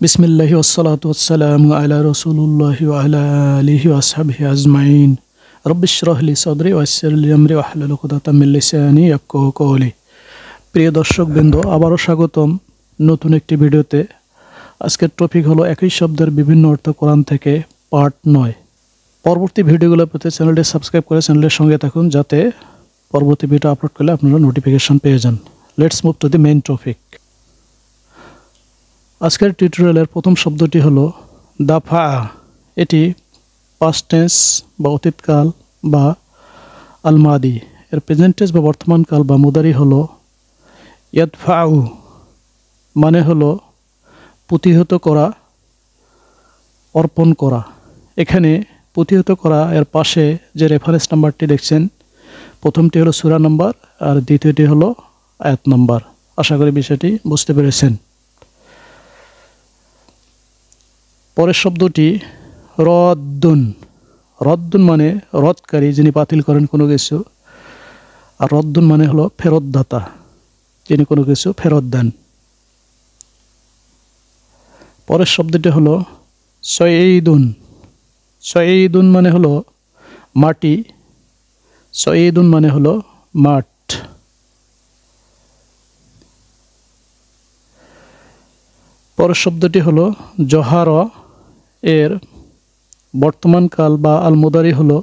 বিসমিল্লাহি ওয়াসসালাতু ওয়াসসালামু আলা রাসূলিল্লাহি ওয়া আলা আলিহি ওয়া আসহাবিহি আজমাইন। রব্বি ইশরাহ লি সাদরি ওয়াইসির লি আমরি ওয়াহলুল উকদাতাম মিন লিসানি ইয়াফকাহু কওলি। প্রিয় দর্শকবৃন্দ, আবারও স্বাগতম নতুন একটি ভিডিওতে। আজকের টপিক হলো একই শব্দের বিভিন্ন অর্থ কোরআন থেকে পার্ট 9। পরবর্তী ভিডিওগুলো পেতে চ্যানেলটি সাবস্ক্রাইব করে চ্যানেলের সঙ্গে থাকুন, যাতে পরবর্তী ভিডিও আপলোড করলে আপনারা নোটিফিকেশন পেয়ে যান। Let's move to the main topic. আজকের টিউটোরিয়ালের প্রথম শব্দটি হলো দাফা। এটি পাস্ট টেন্স বা অতীতকাল বা আলমাদি। এর প্রেজেন্ট টেন্স বা বর্তমানকাল বা মুদারি হলো ইয়াদফাউ, মানে হলো প্রতিহত করা, অর্পণ করা। এখানে প্রতিহত করা এর পাশে যে রেফারেন্স নাম্বারটি দেখছেন, প্রথমটি হলো সূরা নাম্বার আর দ্বিতীয়টি হলো আয়াত নাম্বার। আশা করি বিষয়টি বুঝতে পেরেছেন। পরের শব্দটি রদ্দুন। রদ্দুন মানে রদকারী, যিনি বাতিল করেন কোনো কিছু। আর রদ্দুন মানে হলো ফেরতদাতা, যিনি কোনো কিছু ফেরত দেন। পরের শব্দটি হলো সঈদুন। সঈদুন মানে হলো মাটি, সঈদুন মানে হলো মাঠ। পরের শব্দটি হলো জহার। এর বর্তমানকাল বা আলমুদারি হলো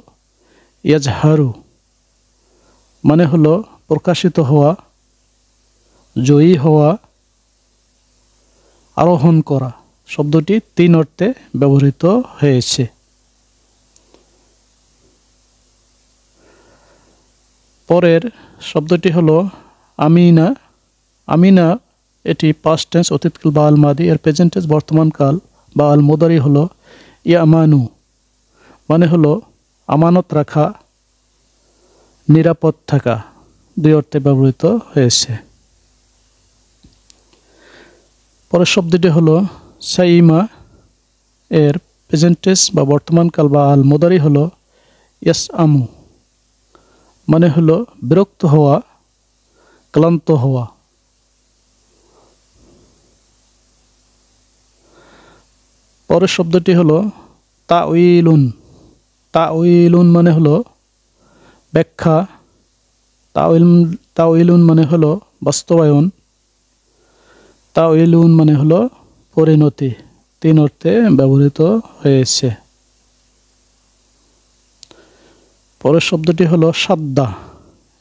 ইয়াজহারু, মানে হলো প্রকাশিত হওয়া, জয়ী হওয়া, আরোহণ করা। শব্দটি 3 অর্থে ব্যবহৃত হয়েছে। পরের শব্দটি হলো আমিনা। আমিনা এটি পাস্ট টেন্স অতীতকাল বা আলমাদি। এর প্রেজেন্ট টেন্স বর্তমানকাল বা আলমুদারি হলো ইয়ামানু, মানে হলো আমানত রাখা, নিরাপদ থাকা। 2 অর্থে ব্যবহৃত হয়েছে। পরের শব্দটি হলো সাইমা। এর প্রেজেন্ট টেন্স বা বর্তমানকাল বা আলমুদারি হলো ইয়াসআমু, মানে হলো বিরক্ত হওয়া, ক্লান্ত হওয়া। পরের শব্দটি হলো তাউইলুন। তাউইলুন মানে হলো ব্যাখ্যা, তাউইলুন মানে হলো বাস্তবায়ন, তাউইলুন মানে হলো পরিণতি। 3 অর্থে ব্যবহৃত হয়েছে। পরের শব্দটি হলো সাদ্দা।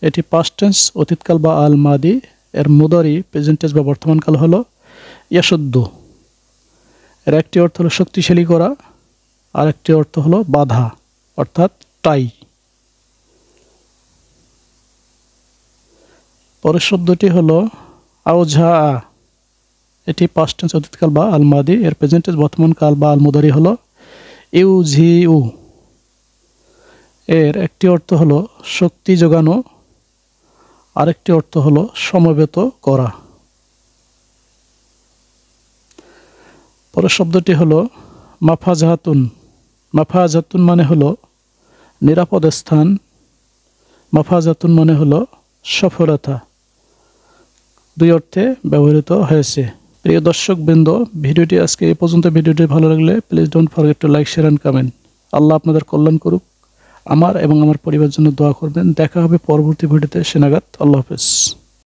এটি পাস্ট টেন্স অতীতকাল বা আলমাদি। এর মুদারি প্রেজেন্ট টেন্স বা বর্তমানকাল হলো ইয়াসুদ্দু। এর একটি অর্থ হলো শক্তিশালী করা, আর একটি অর্থ হলো বাধা, অর্থাৎ টাই। পরের শব্দটি হলো আউঝা। এটি পাস্ট টেন্স অতীতকাল বা আলমাদি। এর প্রেজেন্ট টেন্স বর্তমানকাল বা আলমুদারি হলো ইউজিউ। এর একটি অর্থ হলো শক্তি যোগানো, আরেকটি অর্থ হলো সমবেত করা। পরের শব্দটি হলো মাফাজাতুন। মাফাজাতুন মানে হলো নিরাপদ স্থান, মাফাজাতুন মানে হলো সফলতা। 2 অর্থে ব্যবহৃত হয়েছে। প্রিয় দর্শকবৃন্দ, ভিডিওটি আজকে এই পর্যন্ত। ভিডিওটি ভালো লাগলে please don't forget to like, share and comment. Allah আপনাদের কল্যাণ করুক। আমার এবং আমার পরিবারের জন্য দোয়া করবেন। দেখা হবে পরবর্তী ভিডিওতে। সেনাগাত। আল্লাহ হাফেজ।